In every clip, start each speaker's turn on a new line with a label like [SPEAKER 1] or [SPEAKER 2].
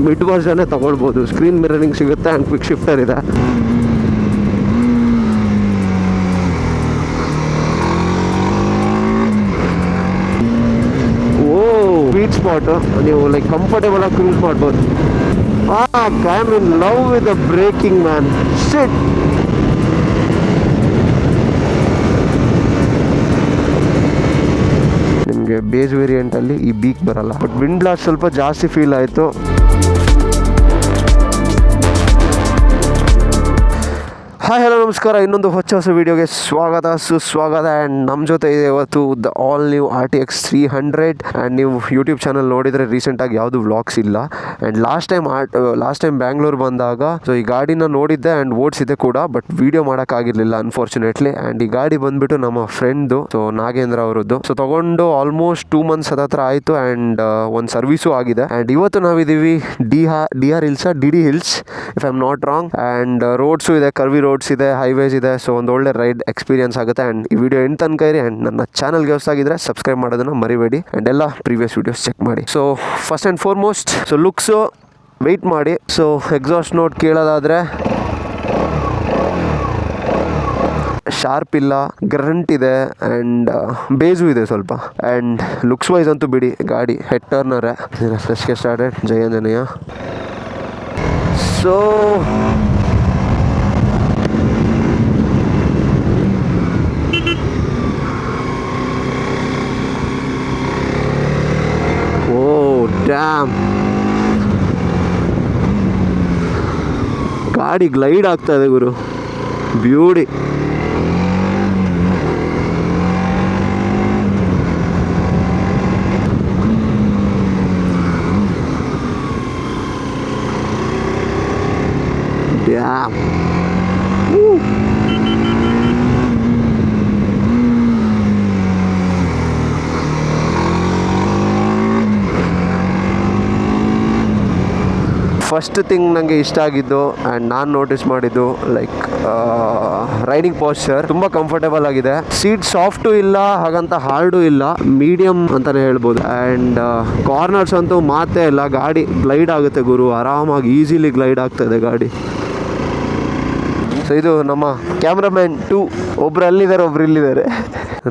[SPEAKER 1] Mid ವರ್ಷನ್ನೇ ತೊಗೊಳ್ಬೋದು. Screen mirroring ಸಿಗುತ್ತೆ ಆ್ಯಂಡ್ ಕ್ವಿಕ್ ಶಿಫ್ಟರ್ ಇದೆ. ಸ್ವೀಟ್ ಸ್ಪಾಟ್, ನೀವು ಲೈಕ್ ಕಂಫರ್ಟೇಬಲ್ ಆಗಿ ಕ್ರೂಸ್ ಮಾಡ್ಬೋದು. I am in love with the braking man. Shit. ನಿಮಗೆ ಬೇಸ್ ವೇರಿಯಂಟಲ್ಲಿ ಈ ಬೀಕ್ ಬರಲ್ಲ, ಬಟ್ ವಿಂಡ್ ಬ್ಲಾಸ್ಟ್ ಸ್ವಲ್ಪ ಜಾಸ್ತಿ ಫೀಲ್ ಆಯಿತು. ಹಾಯ್ ಹಲೋ ನಮಸ್ಕಾರ, ಇನ್ನೊಂದು ಹೊಸ ವೀಡಿಯೋಗೆ ಸುಸ್ವಾಗತ. ಆ್ಯಂಡ್ ನಮ್ಮ ಜೊತೆ ಇದೆ ಇವತ್ತು the all new RTX 300. And ನೀವು ಯೂಟ್ಯೂಬ್ ಚಾನಲ್ ನೋಡಿದರೆ ರೀಸೆಂಟಾಗಿ ಯಾವುದು ವ್ಲಾಗ್ಸ್ ಇಲ್ಲ. ಆ್ಯಂಡ್ ಲಾಸ್ಟ್ ಟೈಮ್ ಬ್ಯಾಂಗ್ಳೂರ್ ಬಂದಾಗ ಸೊ ಈ ಗಾಡಿನ ನೋಡಿದ್ದೆ ಆ್ಯಂಡ್ ಓಡಿಸಿದ್ದೆ ಕೂಡ, ಬಟ್ ವಿಡಿಯೋ ಮಾಡೋಕ್ಕಾಗಿರಲಿಲ್ಲ ಅನ್ಫಾರ್ಚುನೇಟ್ಲಿ. ಆ್ಯಂಡ್ ಈ ಗಾಡಿ ಬಂದುಬಿಟ್ಟು ನಮ್ಮ ಫ್ರೆಂಡ್ದು, ಸೊ ನಾಗೇಂದ್ರ ಅವರದ್ದು. ಸೊ ತೊಗೊಂಡು ಆಲ್ಮೋಸ್ಟ್ 2 months ಹತ್ರ ಆಯಿತು ಆ್ಯಂಡ್ ಒಂದು ಸರ್ವಿಸು ಆಗಿದೆ. ಆ್ಯಂಡ್ ಇವತ್ತು ನಾವಿದ್ದೀವಿ DD hills if I am not wrong. And roads ಇದೆ, ಕರ್ವಿ ರೋಡ್ಸ್ ಇದೆ, ಹೈವೇಸ್ ಇದೆ. ಸೊ ಒಂದು ಒಳ್ಳೆ ರೈಡ್ ಎಕ್ಸ್ಪೀರಿಯನ್ಸ್ ಆಗುತ್ತೆ. ಆ್ಯಂಡ್ ಈ ವಿಡಿಯೋ ಎಂಡ್ ತನಕ ಇರಿ. ಆ್ಯಂಡ್ ನನ್ನ ಚಾನಲ್ಗೆ ಹೊಸದಾಗಿದ್ದರೆ ಸಬ್ಸ್ಕ್ರೈಬ್ ಮಾಡೋದನ್ನು ಮರಿಬೇಡಿ. ಆ್ಯಂಡ್ ಎಲ್ಲ ಪ್ರೀವಿಯಸ್ ವೀಡಿಯೋಸ್ ಚೆಕ್ ಮಾಡಿ. So first and foremost so looks wait ಮಾಡಿ. ಸೊ ಎಕ್ಸಾಸ್ಟ್ ನೋಟ್ ಕೇಳೋದಾದರೆ ಶಾರ್ಪ್ ಇಲ್ಲ, ಗ್ರಂಟ್ ಇದೆ ಆ್ಯಂಡ್ ಬೇಸು ಇದೆ ಸ್ವಲ್ಪ. ಆ್ಯಂಡ್ ಲುಕ್ಸ್ ವೈಸ್ ಅಂತೂ ಬಿಡಿ, ಗಾಡಿ ಹೆಡ್ ಟರ್ನರೇ. ಫ್ರೆಶ್ಗೆ ಸ್ಟಾರ್ಟೆಡ್ ಜಯಾಂಜನೇಯ. ಸೊ ಡ್ಯಾಮ್, ಗಾಡಿ ಗ್ಲೈಡ್ ಆಗ್ತಾ ಇದೆ ಗುರು, ಬ್ಯೂಟಿ. ಡ್ಯಾಮ್. ಫಸ್ಟ್ ಥಿಂಗ್ ನನಗೆ ಇಷ್ಟ ಆಗಿದ್ದು ಆ್ಯಂಡ್ ನಾನು ನೋಟಿಸ್ ಮಾಡಿದ್ದು ಲೈಕ್ ರೈಡಿಂಗ್ ಪೋಸ್ಚರ್ ತುಂಬ ಕಂಫರ್ಟೇಬಲ್ ಆಗಿದೆ. ಸೀಟ್ ಸಾಫ್ಟು ಇಲ್ಲ, ಹಾಗಂತ ಹಾರ್ಡು ಇಲ್ಲ, ಮೀಡಿಯಮ್ ಅಂತಲೇ ಹೇಳ್ಬೋದು. ಆ್ಯಂಡ್ ಕಾರ್ನರ್ಸ್ ಅಂತೂ ಮಾತೇ ಇಲ್ಲ, ಗಾಡಿ ಗ್ಲೈಡ್ ಆಗುತ್ತೆ ಗುರು, ಆರಾಮಾಗಿ ಈಸಿಲಿ ಗ್ಲೈಡ್ ಆಗ್ತಾಯಿದೆ ಗಾಡಿ. ಸೊ ಇದು ನಮ್ಮ ಕ್ಯಾಮ್ರಾಮ್ಯಾನ್ 2, ಒಬ್ರು ಅಲ್ಲಿದ್ದಾರೆ, ಒಬ್ರು ಇಲ್ಲಿದ್ದಾರೆ.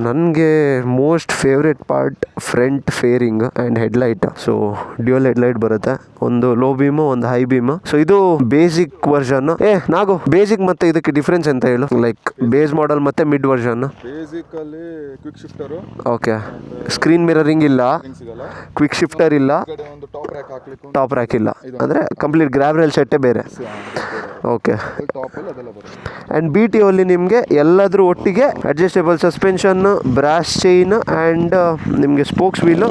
[SPEAKER 1] ನನಗೆ most favourite part front fairing and headlight. So dual headlight ಬರುತ್ತೆ, ಒಂದು ಲೋ ಬೀಮು, ಒಂದು ಹೈ ಬೀಮು. ಸೊ ಇದು ಬೇಸಿಕ್ ವರ್ಷನ್. ನಾಗು ಬೇಸಿಕ್ ಮತ್ತೆ ಇದಕ್ಕೆ ಡಿಫ್ರೆನ್ಸ್ ಅಂತ ಹೇಳು, ಲೈಕ್ ಬೇಸ್ ಮಾಡೆಲ್ ಮತ್ತೆ ಮಿಡ್ ವರ್ಷನ್.
[SPEAKER 2] ಬೇಸಿಕ್ ಅಲ್ಲಿ quick shifter,
[SPEAKER 1] okay. Screen mirroring ಇಲ್ಲ, ಕ್ವಿಕ್ ಶಿಫ್ಟರ್ ಇಲ್ಲ, ಟಾಪ್ ರ್ಯಾಕ್ ಇಲ್ಲ, ಅಂದರೆ ಕಂಪ್ಲೀಟ್ ಗ್ರ್ಯಾಬ್ ರೈಲ್ ಸೆಟ್ಟೇ ಬೇರೆ. ಓಕೆ. ಆ್ಯಂಡ್ BTO ಅಲ್ಲಿ ನಿಮಗೆ ಎಲ್ಲಾದರೂ ಒಟ್ಟಿಗೆ adjustable suspension, brass chain and ನಿಮಗೆ ಸ್ಪೋಕ್ಸ್ ವೀಲು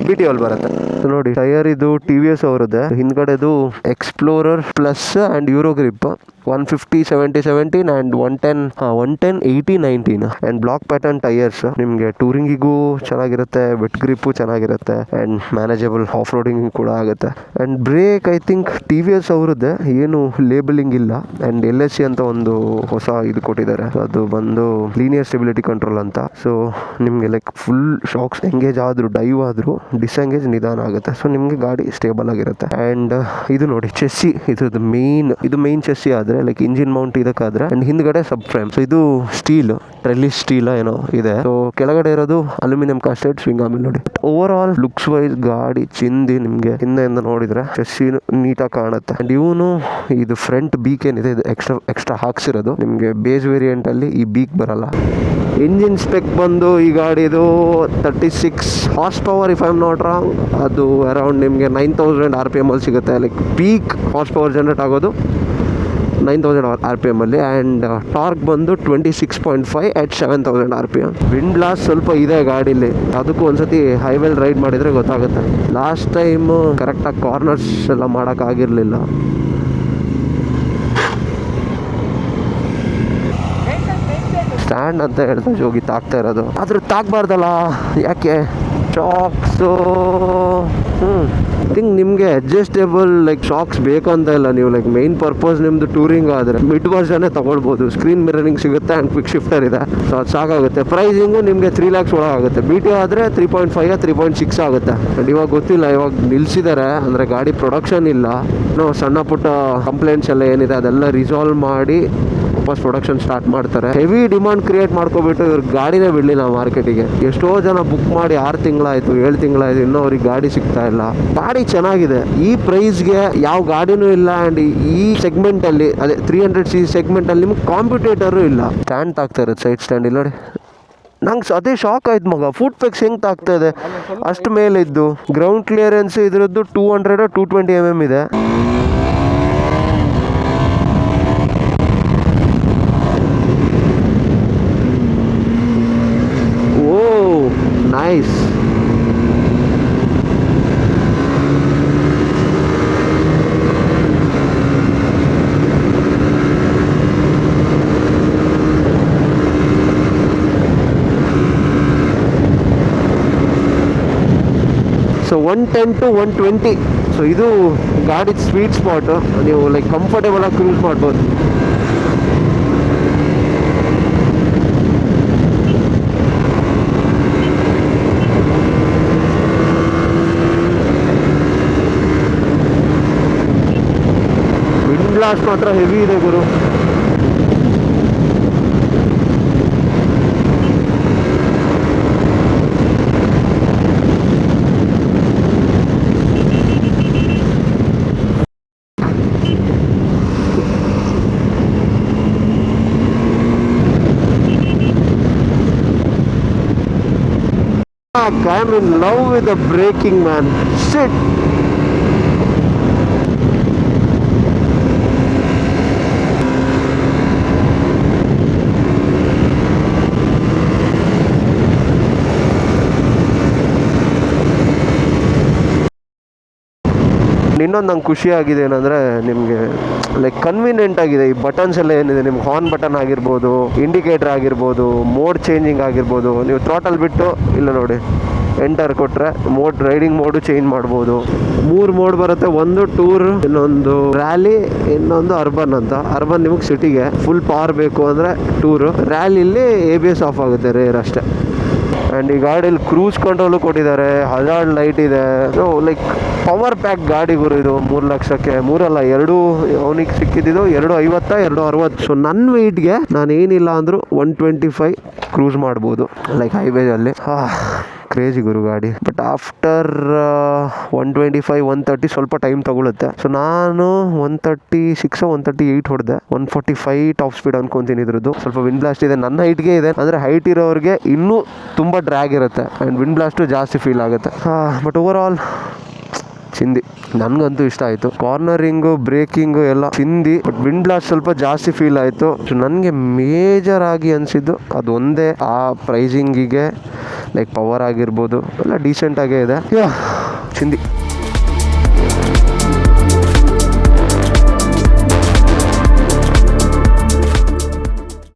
[SPEAKER 1] BTO ಅಲ್ಲಿ ಬರುತ್ತೆ. ನೋಡಿ ಟೈರ್ ಇದು TVS ಅವರದ್ದೇ, ಹಿಂದ್ಗಡೆದು explorer plus and Eurogrip 150 70-17 and 110 80-19 and block pattern tyres. ನಿಮಗೆ ಟೂರಿಂಗಿಗೂ ಚೆನ್ನಾಗಿರುತ್ತೆ, ವೆಟ್ ಗ್ರಿಪ್ಪು ಚೆನ್ನಾಗಿರುತ್ತೆ ಆ್ಯಂಡ್ ಮ್ಯಾನೇಜಬಲ್ ಆಫ್ ರೋಡಿಂಗ್ ಕೂಡ ಆಗುತ್ತೆ. And brake I think TVS ಅವರದ್ದೇ, ಏನು ಲೇಬಲಿಂಗ್ ಇಲ್ಲ. ಆ್ಯಂಡ್ LSC ಅಂತ ಒಂದು ಹೊಸ ಇದು ಕೊಟ್ಟಿದ್ದಾರೆ, ಅದು ಬಂದು ಲೀನಿಯರ್ ಸ್ಟೆಬಿಲಿಟಿ ಕಂಟ್ರೋಲ್ ಅಂತ. ಸೊ ನಿಮಗೆ ಲೈಕ್ ಫುಲ್ ಶಾಕ್ಸ್ ಎಂಗೇಜ್ ಆದರೂ ಡೈವ್ ಆದರೂ ಡಿಸ್ಎಂಗೇಜ್ ನಿಧಾನ ಆಗುತ್ತೆ. ಸೊ ನಿಮಗೆ ಗಾಡಿ ಸ್ಟೇಬಲ್ ಆಗಿರುತ್ತೆ. ಆ್ಯಂಡ್ ಇದು ನೋಡಿ ಚೆಸ್ಸಿ, ಇದು ಮೇನ್ ಚೆಸ್ಸಿ ಆದರೆ ಲೈಕ್ ಇಂಜಿನ್ ಮೌಂಟ್ ಇದಕ್ಕಾದ್ರೆ. ಆ್ಯಂಡ್ ಹಿಂದ್ಗಡೆ ಸಬ್ ಫ್ರೇಮ್. ಸೊ ಇದು ಸ್ಟೀಲ್, ಟ್ರೆಲಿಸ್ ಸ್ಟೀಲ್ ಏನೋ ಇದೆ. ಸೊ ಕೆಳಗಡೆ ಇರೋದು ಅಲ್ಯೂಮಿನಿಯಂ ಕಾಸ್ಟೆಡ್ ಸ್ವಿಂಗ್ ಆಮೇಲೆ ನೋಡಿ. ಓವರ್ ಆಲ್ ಲುಕ್ಸ್ ವೈಸ್ ಗಾಡಿ ಚಿಂದಿ, ನಿಮಗೆ ಹಿಂದೆಯಿಂದ ನೋಡಿದ್ರೆ ಚೆಸ್ಸಿ ನೀಟಾಗಿ ಕಾಣುತ್ತೆ. ಆ್ಯಂಡ್ ಇವನು ಇದು ಫ್ರಂಟ್ ಬೀಕ್ ಏನಿದೆ ಇದು ಎಕ್ಸ್ಟ್ರಾ ಹಾಕ್ಸಿರೋದು. ನಿಮಗೆ ಬೇಸ್ ವೇರಿಯಂಟ್ ಅಲ್ಲಿ ಈ ಬೀಕ್ ಬರಲ್ಲ. ಇಂಜಿನ್ ಸ್ಪೆಕ್ ಬಂದು ಈ ಗಾಡಿದು 36 horse power if I am not wrong. ಅದು ಅರೌಂಡ್ ನಿಮಗೆ 9000 RPM ಅಲ್ಲಿ ಸಿಗುತ್ತೆ. Like peak horse power generate ಆಗೋದು 9000 RPM ಅಲ್ಲಿ. ಆ್ಯಂಡ್ ಟಾರ್ಕ್ ಬಂದು 26.5 at 7000 RPM. ವಿಂಡ್ ಬ್ಲಾಸ್ಟ್ ಸ್ವಲ್ಪ ಇದೆ ಗಾಡೀಲಿ, ಅದಕ್ಕೂ ಒಂದ್ಸತಿ ಹೈವೇಲ್ ರೈಡ್ ಮಾಡಿದರೆ ಗೊತ್ತಾಗುತ್ತೆ. ಲಾಸ್ಟ್ ಟೈಮ್ ಕರೆಕ್ಟಾಗಿ ಕಾರ್ನರ್ಸ್ ಎಲ್ಲ ಮಾಡೋಕ್ಕಾಗಿರಲಿಲ್ಲ. ಸ್ಟ್ಯಾಂಡ್ ಅಂತ ಹೇಳ್ತಾ ಜೋಗಿ ತಾಕ್ತಾ ಇರೋದು, ಆದರೂ ತಾಕ್ಬಾರ್ದಲ್ಲ, ಯಾಕೆ? ಶಾಕ್ಸು ಥಿಂಕ್ ನಿಮಗೆ ಅಡ್ಜಸ್ಟೇಬಲ್ ಲೈಕ್ ಶಾಕ್ಸ್ ಬೇಕಂತ ಇಲ್ಲ. ನೀವು ಲೈಕ್ ಮೈನ್ ಪರ್ಪಸ್ ನಿಮ್ಮದು ಟೂರಿಂಗ್ ಆದರೆ ಮಿಡ್ ವರ್ಷನೇ ತೊಗೊಳ್ಬೋದು. ಸ್ಕ್ರೀನ್ ಮಿರರಿಂಗ್ ಸಿಗುತ್ತೆ ಆ್ಯಂಡ್ ಕ್ವಿಕ್ ಶಿಫ್ಟರ್ ಇದೆ, ಸೊ ಅದು ಸಾಕಾಗುತ್ತೆ. ಪ್ರೈಸಿಂಗು ನಿಮಗೆ 3 lakhs ಒಳಗೆ ಆಗುತ್ತೆ. BT ಆದರೆ 3.5 3.6 ಆಗುತ್ತೆ. ಆ್ಯಂಡ್ ಇವಾಗ ಗೊತ್ತಿಲ್ಲ, ಇವಾಗ ನಿಲ್ಲಿಸಿದ್ದಾರೆ ಅಂದರೆ ಗಾಡಿ ಪ್ರೊಡಕ್ಷನ್ ಇಲ್ಲ. ಸಣ್ಣ ಪುಟ್ಟ ಕಂಪ್ಲೇಂಟ್ಸ್ ಎಲ್ಲ ಏನಿದೆ ಅದೆಲ್ಲ ರಿಸಾಲ್ವ್ ಮಾಡಿ ವಾಪಸ್ ಪ್ರೊಡಕ್ಷನ್ ಸ್ಟಾರ್ಟ್ ಮಾಡ್ತಾರೆ. ಹೆವಿ ಡಿಮಾಂಡ್ ಕ್ರಿಯೇಟ್ ಮಾಡ್ಕೊಬಿಟ್ಟು ಇವ್ರ ಗಾಡಿನೇ ಬಿಡಲಿಲ್ಲ ಮಾರ್ಕೆಟಿಗೆ. ಎಷ್ಟೋ ಜನ ಬುಕ್ ಮಾಡಿ 6 ತಿಂಗಳಾಯಿತು 7 ತಿಂಗಳಾಯಿತು, ಇನ್ನೂ ಅವ್ರಿಗೆ ಗಾಡಿ ಸಿಗ್ತಾ ಇಲ್ಲ. ಗಾಡಿ ಚೆನ್ನಾಗಿದೆ, ಈ ಪ್ರೈಸ್ಗೆ ಯಾವ ಗಾಡಿನೂ ಇಲ್ಲ. ಆ್ಯಂಡ್ ಈ ಸೆಗ್ಮೆಂಟಲ್ಲಿ ಅದೇ 300cc ಸೆಗ್ಮೆಂಟಲ್ಲಿ ನಿಮ್ಗೆ ಕಾಂಪಿಟೇಟರು ಇಲ್ಲ. ಸ್ಟ್ಯಾಂಡ್ ತಾಗ್ತಾ ಇರುತ್ತೆ, ಸೈಡ್ ಸ್ಟ್ಯಾಂಡ್ ಇಲ್ಲ ನೋಡಿ. ನಂಗೆ ಅದೇ ಶಾಕ್ ಆಯ್ತು ಮಗ, ಫುಟ್ ಪೆಕ್ಸ್ ಹೆಂಗೆ ತಾಗ್ತಾ ಇದೆ ಅಷ್ಟು ಮೇಲೆ ಇದ್ದು. ಗ್ರೌಂಡ್ ಕ್ಲಿಯರೆನ್ಸ್ ಇದ್ರದ್ದು 200 220 mm ಇದೆ. ನೈಸ್. ಸೊ 110 to 120, ಸೊ ಇದು ಗಾಡಿ ಸ್ವೀಟ್ ಸ್ಪಾಟು. ನೀವು ಲೈಕ್ ಕಂಫರ್ಟೇಬಲ್ ಆಗಿ ಕ್ರೂಸ್ ಮಾಡ್ಬೋದು. ವಿಂಡ್ ಬ್ಲಾಸ್ಟ್ ಮಾತ್ರ ಹೆವಿ ಇದೆ ಗುರು. I'm in love with the braking, man. Shit. ಇನ್ನೊಂದು ನಂಗೆ ಖುಷಿ ಆಗಿದೆ ಏನಂದರೆ, ನಿಮಗೆ ಲೈಕ್ ಕನ್ವೀನಿಯೆಂಟ್ ಆಗಿದೆ. ಈ ಬಟನ್ಸ್ ಎಲ್ಲ ಏನಿದೆ, ನಿಮ್ಗೆ ಹಾರ್ನ್ ಬಟನ್ ಆಗಿರ್ಬೋದು, ಇಂಡಿಕೇಟರ್ ಆಗಿರ್ಬೋದು, ಮೋಡ್ ಚೇಂಜಿಂಗ್ ಆಗಿರ್ಬೋದು. ನೀವು ಥ್ರಾಟಲ್ ಬಿಟ್ಟು ಇಲ್ಲ ನೋಡಿ ಎಂಟರ್ ಕೊಟ್ಟರೆ ರೈಡಿಂಗ್ ಮೋಡು ಚೇಂಜ್ ಮಾಡ್ಬೋದು. 3 ಮೋಡ್ ಬರುತ್ತೆ, ಒಂದು ಟೂರ್, ಇನ್ನೊಂದು ರ್ಯಾಲಿ, ಇನ್ನೊಂದು ಅರ್ಬನ್ ಅಂತ. ಅರ್ಬನ್ ನಿಮಗೆ ಸಿಟಿಗೆ ಫುಲ್ ಪವರ್ ಬೇಕು ಅಂದರೆ ಟೂರು, ರ್ಯಾಲಿಲಿ ABS ಆಫ್ ಆಗುತ್ತೆ ರೇರ್ ಅಷ್ಟೇ. ಆ್ಯಂಡ್ ಈ ಗಾಡೀಲಿ ಕ್ರೂಸ್ ಕಂಟ್ರೋಲು ಕೊಟ್ಟಿದ್ದಾರೆ, ಹಜಾರ್ಡ್ ಲೈಟ್ ಇದೆ. ಲೈಕ್ ಪವರ್ ಪ್ಯಾಕ್ ಗಾಡಿ ಗುರು ಇದು. 3 ಲಕ್ಷಕ್ಕೆ 3 ಅಲ್ಲ 2 ಅವನಿಗೆ ಸಿಕ್ಕಿದ್ದು 250 260. ಸೊ ನನ್ನ ವೆಯ್ಟ್ಗೆ ನಾನು ಏನಿಲ್ಲ ಅಂದರೂ 125 ಕ್ರೂಸ್ ಮಾಡ್ಬೋದು ಲೈಕ್ ಹೈವೇದಲ್ಲಿ. ಕ್ರೇಜಿ ಗುರು ಗಾಡಿ. ಬಟ್ ಆಫ್ಟರ್ 125 130 ಸ್ವಲ್ಪ ಟೈಮ್ ತಗೊಳುತ್ತೆ. ಸೊ ನಾನು 136 138 ಹೊಡೆದೆ. 145 ಟಾಪ್ ಸ್ಪೀಡ್ ಅನ್ಕೊಂತೀನಿ. ಇದ್ರದ್ದು ಸ್ವಲ್ಪ ವಿಂಡ್ ಬ್ಲಾಸ್ಟ್ ಇದೆ, ನನ್ನ ಹೈಟ್ಗೆ ಇದೆ. ಅಂದರೆ ಹೈಟ್ ಇರೋರಿಗೆ ಇನ್ನೂ ತುಂಬ ಡ್ರ್ಯಾಗ್ ಇರುತ್ತೆ ಆ್ಯಂಡ್ ವಿಂಡ್ ಬ್ಲಾಸ್ಟು ಜಾಸ್ತಿ ಫೀಲ್ ಆಗುತ್ತೆ. ಬಟ್ ಓವರ್ ಆಲ್ ಚಿಂದಿ, ನನಗಂತೂ ಇಷ್ಟ ಆಯಿತು. ಕಾರ್ನರಿಂಗು ಬ್ರೇಕಿಂಗು ಎಲ್ಲ ಚಿಂದಿ. ಬಟ್ ವಿಂಡ್ ಬ್ಲಾಸ್ಟ್ ಸ್ವಲ್ಪ ಜಾಸ್ತಿ ಫೀಲ್ ಆಯಿತು. ಸೊ ನನಗೆ ಮೇಜರ್ ಆಗಿ ಅನಿಸಿದ್ದು ಅದು ಒಂದೇ. ಆ ಪ್ರೈಸಿಂಗಿಗೆ ಲೈಕ್ ಪವರ್ ಆಗಿರ್ಬೋದು ಎಲ್ಲ ಡೀಸೆಂಟಾಗೇ ಇದೆ. ಚಿಂದಿ.